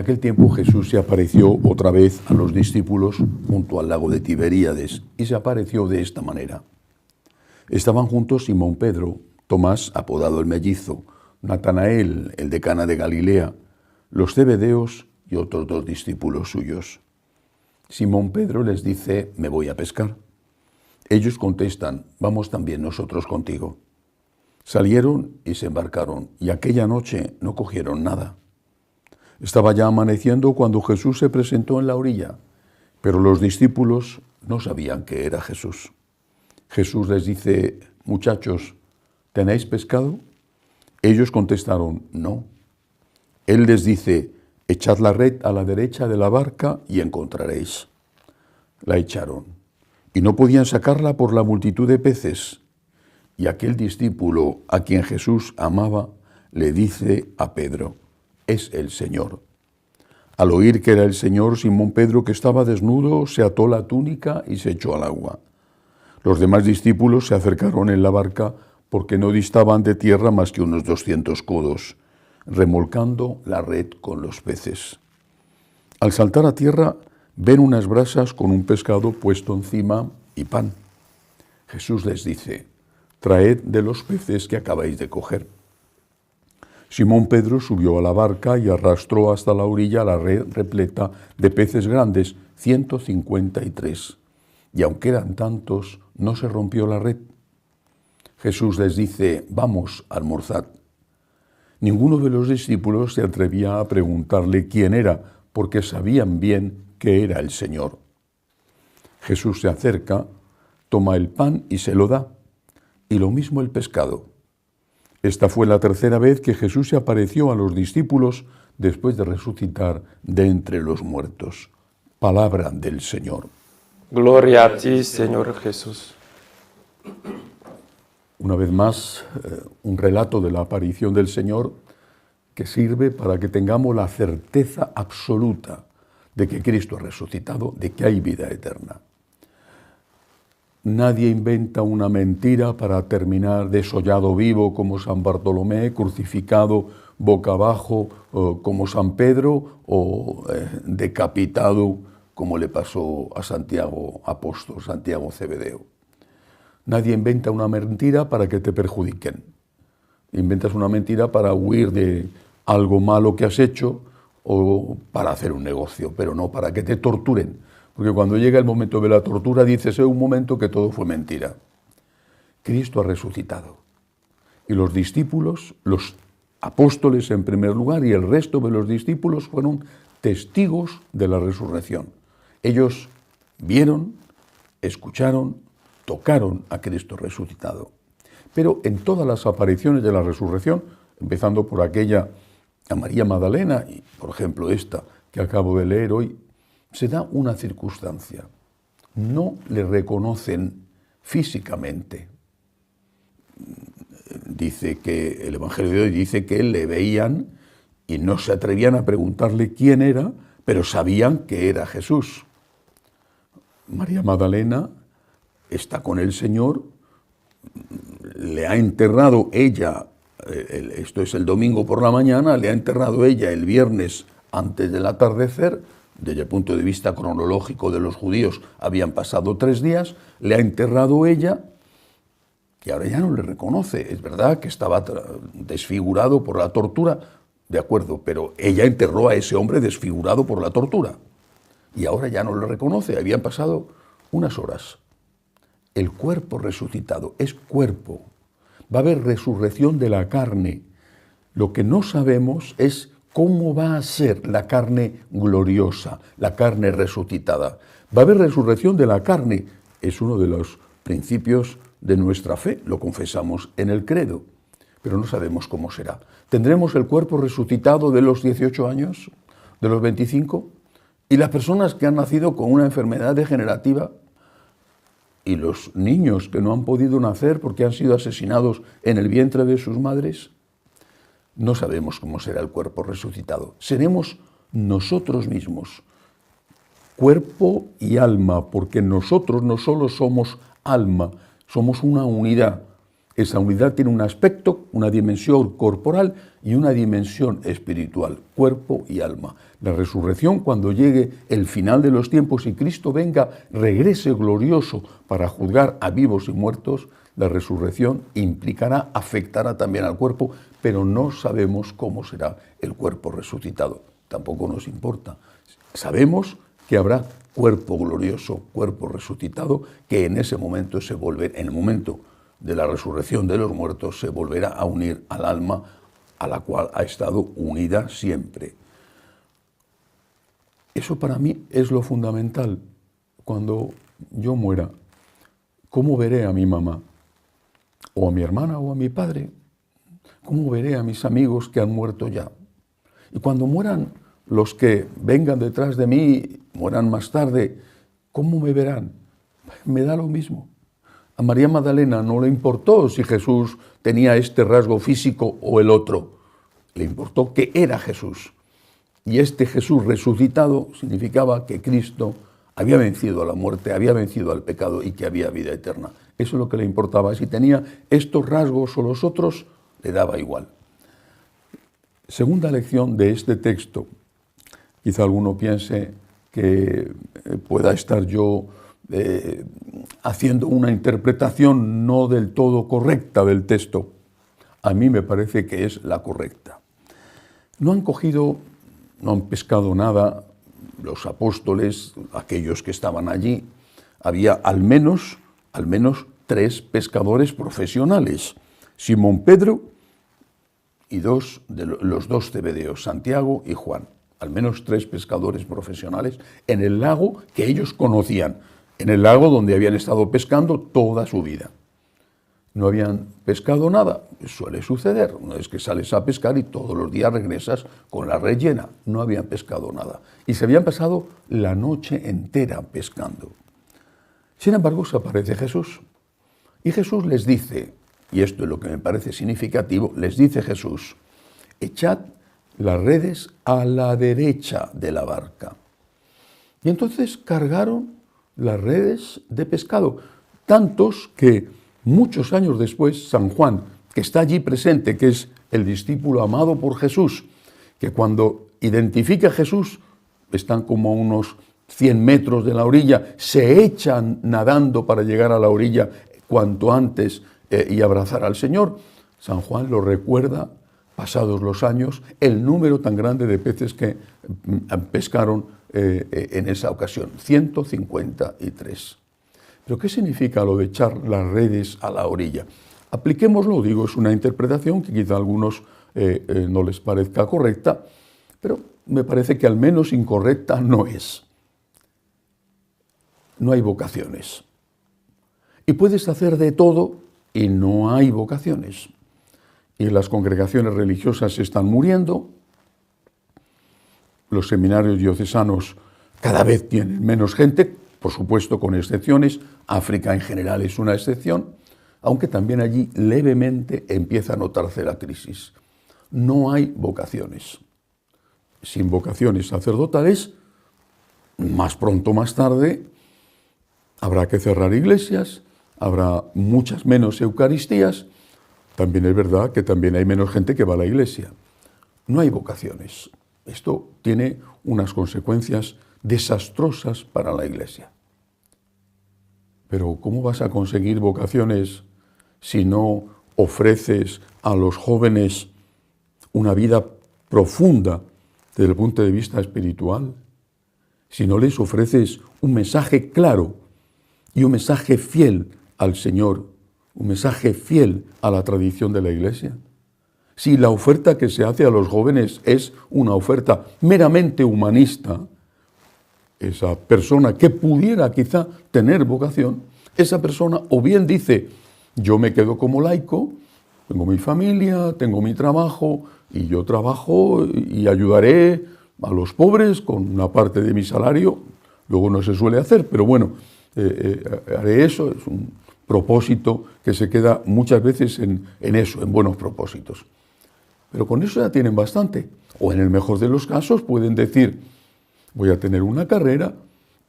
aquel tiempo Jesús se apareció otra vez a los discípulos junto al lago de Tiberíades y se apareció de esta manera. Estaban juntos Simón Pedro, Tomás, apodado el mellizo, Natanael, el de Cana de Galilea, los Zebedeos y otros 2 discípulos suyos. Simón Pedro les dice: me voy a pescar. Ellos contestan: vamos también nosotros contigo. Salieron y se embarcaron, y aquella noche no cogieron nada. Estaba ya amaneciendo cuando Jesús se presentó en la orilla, pero los discípulos no sabían que era Jesús. Jesús les dice: muchachos, ¿tenéis pescado? Ellos contestaron: no. Él les dice: echad la red a la derecha de la barca y encontraréis. La echaron, y no podían sacarla por la multitud de peces. Y aquel discípulo a quien Jesús amaba le dice a Pedro: es el Señor. Al oír que era el Señor, Simón Pedro, que estaba desnudo, se ató la túnica y se echó al agua. Los demás discípulos se acercaron en la barca porque no distaban de tierra más que unos 200 codos, remolcando la red con los peces. Al saltar a tierra, ven unas brasas con un pescado puesto encima y pan. Jesús les dice: traed de los peces que acabáis de coger. Simón Pedro subió a la barca y arrastró hasta la orilla la red repleta de peces grandes, 153. Y aunque eran tantos, no se rompió la red. Jesús les dice: vamos, almorzad. Ninguno de los discípulos se atrevía a preguntarle quién era, porque sabían bien que era el Señor. Jesús se acerca, toma el pan y se lo da, y lo mismo el pescado. Esta fue la tercera vez que Jesús se apareció a los discípulos después de resucitar de entre los muertos. Palabra del Señor. Gloria a ti, Señor Jesús. Una vez más, un relato de la aparición del Señor que sirve para que tengamos la certeza absoluta de que Cristo ha resucitado, de que hay vida eterna. Nadie inventa una mentira para terminar desollado vivo como San Bartolomé, crucificado boca abajo como San Pedro o decapitado como le pasó a Santiago apóstol, Santiago Zebedeo. Nadie inventa una mentira para que te perjudiquen. Inventas una mentira para huir de algo malo que has hecho o para hacer un negocio, pero no para que te torturen. Porque cuando llega el momento de la tortura dices: es un momento que todo fue mentira. Cristo ha resucitado. Y los discípulos, los apóstoles en primer lugar y el resto de los discípulos fueron testigos de la resurrección. Ellos vieron, escucharon, tocaron a Cristo resucitado. Pero en todas las apariciones de la resurrección, empezando por aquella a María Magdalena y, por ejemplo, esta que acabo de leer hoy, se da una circunstancia. No le reconocen físicamente. Dice que el Evangelio de hoy dice que le veían y no se atrevían a preguntarle quién era, pero sabían que era Jesús. María Magdalena está con el Señor, le ha enterrado ella, esto es el domingo por la mañana, le ha enterrado ella el viernes antes del atardecer. Desde el punto de vista cronológico de los judíos habían pasado 3 días, le ha enterrado ella y ahora ya no le reconoce. Es verdad que estaba desfigurado por la tortura, de acuerdo, pero ella enterró a ese hombre desfigurado por la tortura y ahora ya no le reconoce. Habían pasado unas horas. El cuerpo resucitado es cuerpo. Va a haber resurrección de la carne. Lo que no sabemos es cómo va a ser la carne gloriosa, la carne resucitada. Va a haber resurrección de la carne. Es uno de los principios de nuestra fe. Lo confesamos en el credo, pero no sabemos cómo será. ¿Tendremos el cuerpo resucitado de los 18 años, de los 25? ¿Y las personas que han nacido con una enfermedad degenerativa? ¿Y los niños que no han podido nacer porque han sido asesinados en el vientre de sus madres? No sabemos cómo será el cuerpo resucitado. Seremos nosotros mismos, cuerpo y alma, porque nosotros no solo somos alma, somos una unidad. Esa unidad tiene un aspecto, una dimensión corporal y una dimensión espiritual, cuerpo y alma. La resurrección, cuando llegue el final de los tiempos y Cristo venga, regrese glorioso para juzgar a vivos y muertos, la resurrección afectará también al cuerpo, pero no sabemos cómo será el cuerpo resucitado. Tampoco nos importa. Sabemos que habrá cuerpo glorioso, cuerpo resucitado, que en ese momento en el momento de la resurrección de los muertos, se volverá a unir al alma a la cual ha estado unida siempre. Eso para mí es lo fundamental. Cuando yo muera, ¿cómo veré a mi mamá? ¿O a mi hermana o a mi padre? ¿Cómo veré a mis amigos que han muerto ya? Y cuando mueran los que vengan detrás de mí, mueran más tarde, ¿cómo me verán? Me da lo mismo. A María Magdalena no le importó si Jesús tenía este rasgo físico o el otro. Le importó que era Jesús. Y este Jesús resucitado significaba que Cristo había vencido a la muerte, había vencido al pecado y que había vida eterna. Eso es lo que le importaba. Si tenía estos rasgos o los otros, le daba igual. Segunda lección de este texto. Quizá alguno piense que pueda estar yo haciendo una interpretación no del todo correcta del texto. A mí me parece que es la correcta. No han pescado nada los apóstoles, aquellos que estaban allí. Había al menos 3 pescadores profesionales, Simón Pedro y los 2 zebedeos, Santiago y Juan. Al menos 3 pescadores profesionales en el lago que ellos conocían, en el lago donde habían estado pescando toda su vida. No habían pescado nada, suele suceder, no es que sales a pescar y todos los días regresas con la red llena, no habían pescado nada. Y se habían pasado la noche entera pescando. Sin embargo, se aparece Jesús. Y Jesús les dice, y esto es lo que me parece significativo, les dice Jesús, echad las redes a la derecha de la barca. Y entonces cargaron las redes de pescado, tantos que muchos años después San Juan, que está allí presente, que es el discípulo amado por Jesús, que cuando identifica a Jesús, están como a unos 100 metros de la orilla, se echan nadando para llegar a la orilla cuanto antes y abrazar al Señor. San Juan lo recuerda, pasados los años, el número tan grande de peces que pescaron en esa ocasión, 153. ¿Pero qué significa lo de echar las redes a la orilla? Apliquémoslo, digo, es una interpretación que quizá a algunos no les parezca correcta, pero me parece que al menos incorrecta no es. No hay vocaciones. Y puedes hacer de todo y no hay vocaciones. Y las congregaciones religiosas están muriendo, los seminarios diocesanos cada vez tienen menos gente, por supuesto con excepciones, África en general es una excepción, aunque también allí levemente empieza a notarse la crisis. No hay vocaciones. Sin vocaciones sacerdotales, más pronto o más tarde, habrá que cerrar iglesias, habrá muchas menos eucaristías. También es verdad que también hay menos gente que va a la iglesia. No hay vocaciones. Esto tiene unas consecuencias desastrosas para la iglesia. Pero ¿cómo vas a conseguir vocaciones si no ofreces a los jóvenes una vida profunda desde el punto de vista espiritual? Si no les ofreces un mensaje claro y un mensaje fiel al Señor, un mensaje fiel a la tradición de la Iglesia. Si la oferta que se hace a los jóvenes es una oferta meramente humanista, esa persona que pudiera quizá tener vocación, esa persona o bien dice, yo me quedo como laico, tengo mi familia, tengo mi trabajo, y yo trabajo y ayudaré a los pobres con una parte de mi salario, luego no se suele hacer, pero bueno, haré eso, es un propósito que se queda muchas veces en eso, en buenos propósitos. Pero con eso ya tienen bastante. O en el mejor de los casos pueden decir, voy a tener una carrera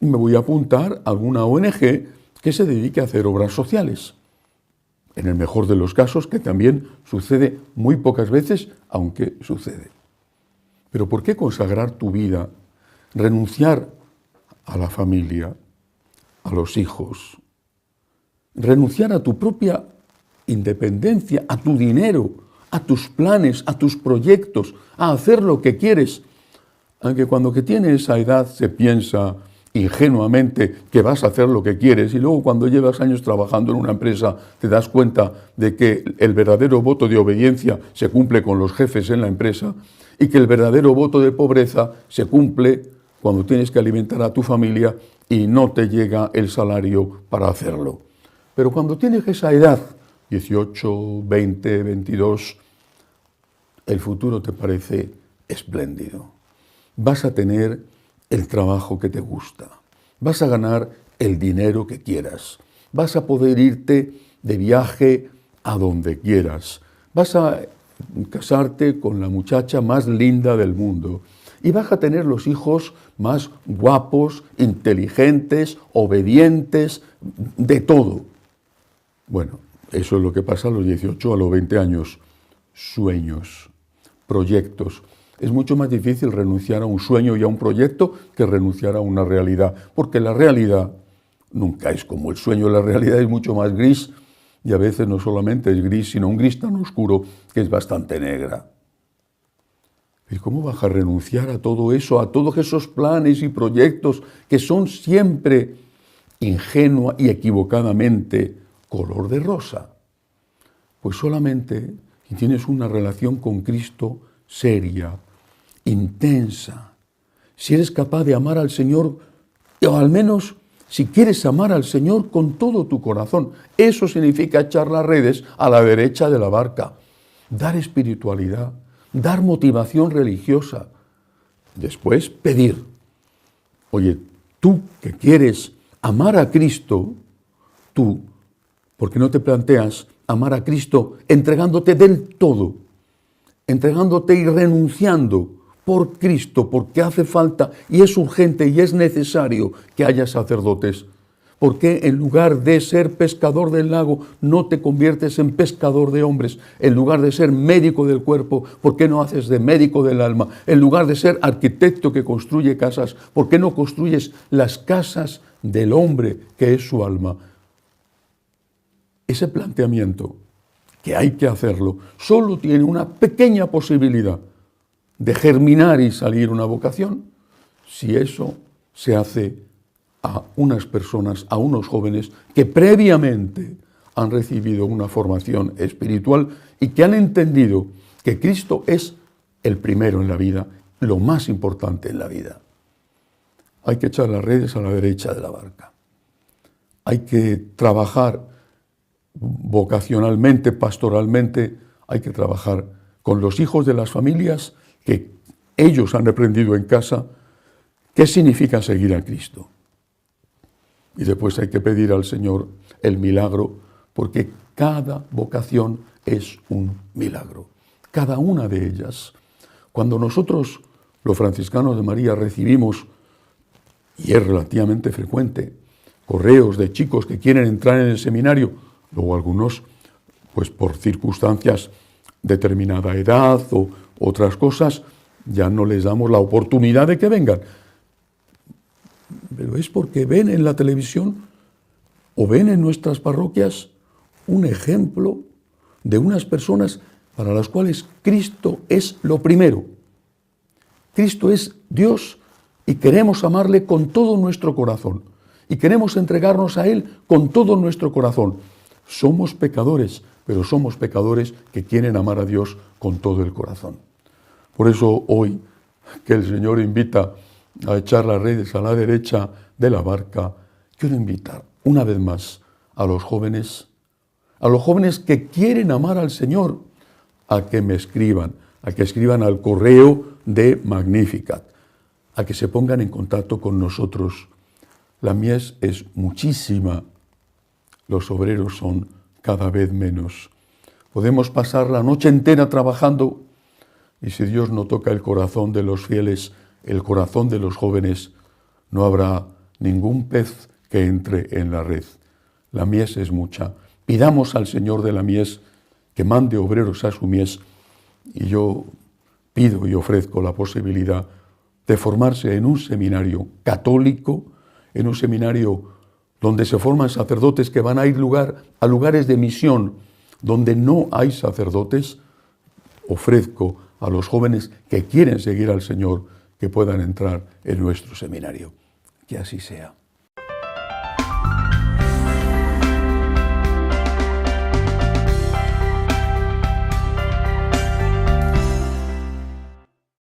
y me voy a apuntar a alguna ONG que se dedique a hacer obras sociales. En el mejor de los casos, que también sucede muy pocas veces, aunque sucede. Pero ¿por qué consagrar tu vida, renunciar a la familia, a los hijos, renunciar a tu propia independencia, a tu dinero, a tus planes, a tus proyectos, a hacer lo que quieres? Aunque cuando que tienes esa edad se piensa ingenuamente que vas a hacer lo que quieres, y luego cuando llevas años trabajando en una empresa te das cuenta de que el verdadero voto de obediencia se cumple con los jefes en la empresa y que el verdadero voto de pobreza se cumple cuando tienes que alimentar a tu familia y no te llega el salario para hacerlo. Pero cuando tienes esa edad, 18, 20, 22, el futuro te parece espléndido. Vas a tener el trabajo que te gusta, vas a ganar el dinero que quieras, vas a poder irte de viaje a donde quieras, vas a casarte con la muchacha más linda del mundo y vas a tener los hijos más guapos, inteligentes, obedientes, de todo. Bueno, eso es lo que pasa a los 18, a los 20 años. Sueños, proyectos. Es mucho más difícil renunciar a un sueño y a un proyecto que renunciar a una realidad, porque la realidad nunca es como el sueño, la realidad es mucho más gris, y a veces no solamente es gris, sino un gris tan oscuro que es bastante negra. ¿Y cómo vas a renunciar a todo eso, a todos esos planes y proyectos que son siempre ingenua y equivocadamente color de rosa? Pues solamente si tienes una relación con Cristo seria, intensa, si eres capaz de amar al Señor, o al menos si quieres amar al Señor con todo tu corazón. Eso significa echar las redes a la derecha de la barca, dar espiritualidad, dar motivación religiosa. Después pedir. Oye, tú que quieres amar a Cristo, tú, ¿por qué no te planteas amar a Cristo entregándote del todo, entregándote y renunciando por Cristo, porque hace falta y es urgente y es necesario que haya sacerdotes? ¿Por qué en lugar de ser pescador del lago no te conviertes en pescador de hombres? En lugar de ser médico del cuerpo, ¿por qué no haces de médico del alma? En lugar de ser arquitecto que construye casas, ¿por qué no construyes las casas del hombre que es su alma? Ese planteamiento, que hay que hacerlo, solo tiene una pequeña posibilidad de germinar y salir una vocación si eso se hace a unas personas, a unos jóvenes que previamente han recibido una formación espiritual y que han entendido que Cristo es el primero en la vida, lo más importante en la vida. Hay que echar las redes a la derecha de la barca. Hay que trabajar vocacionalmente, pastoralmente, hay que trabajar con los hijos de las familias que ellos han aprendido en casa qué significa seguir a Cristo. Y después hay que pedir al Señor el milagro, porque cada vocación es un milagro, cada una de ellas. Cuando nosotros, los franciscanos de María, recibimos, y es relativamente frecuente, correos de chicos que quieren entrar en el seminario, luego algunos, pues por circunstancias, determinada edad o otras cosas, ya no les damos la oportunidad de que vengan. Pero es porque ven en la televisión o ven en nuestras parroquias un ejemplo de unas personas para las cuales Cristo es lo primero. Cristo es Dios y queremos amarle con todo nuestro corazón y queremos entregarnos a Él con todo nuestro corazón. Somos pecadores, pero somos pecadores que quieren amar a Dios con todo el corazón. Por eso hoy que el Señor invita a echar las redes a la derecha de la barca, quiero invitar una vez más a los jóvenes que quieren amar al Señor, a que me escriban, a que escriban al correo de Magnificat, a que se pongan en contacto con nosotros. La mies es muchísima, los obreros son cada vez menos. Podemos pasar la noche entera trabajando y si Dios no toca el corazón de los fieles, el corazón de los jóvenes, no habrá ningún pez que entre en la red. La mies es mucha, Pidamos al Señor de la mies que mande obreros a su mies, y yo pido y ofrezco la posibilidad de formarse en un seminario católico, en un seminario donde se forman sacerdotes que van a ir a lugares de misión donde no hay sacerdotes. Ofrezco a los jóvenes que quieren seguir al Señor que puedan entrar en nuestro seminario. Que así sea.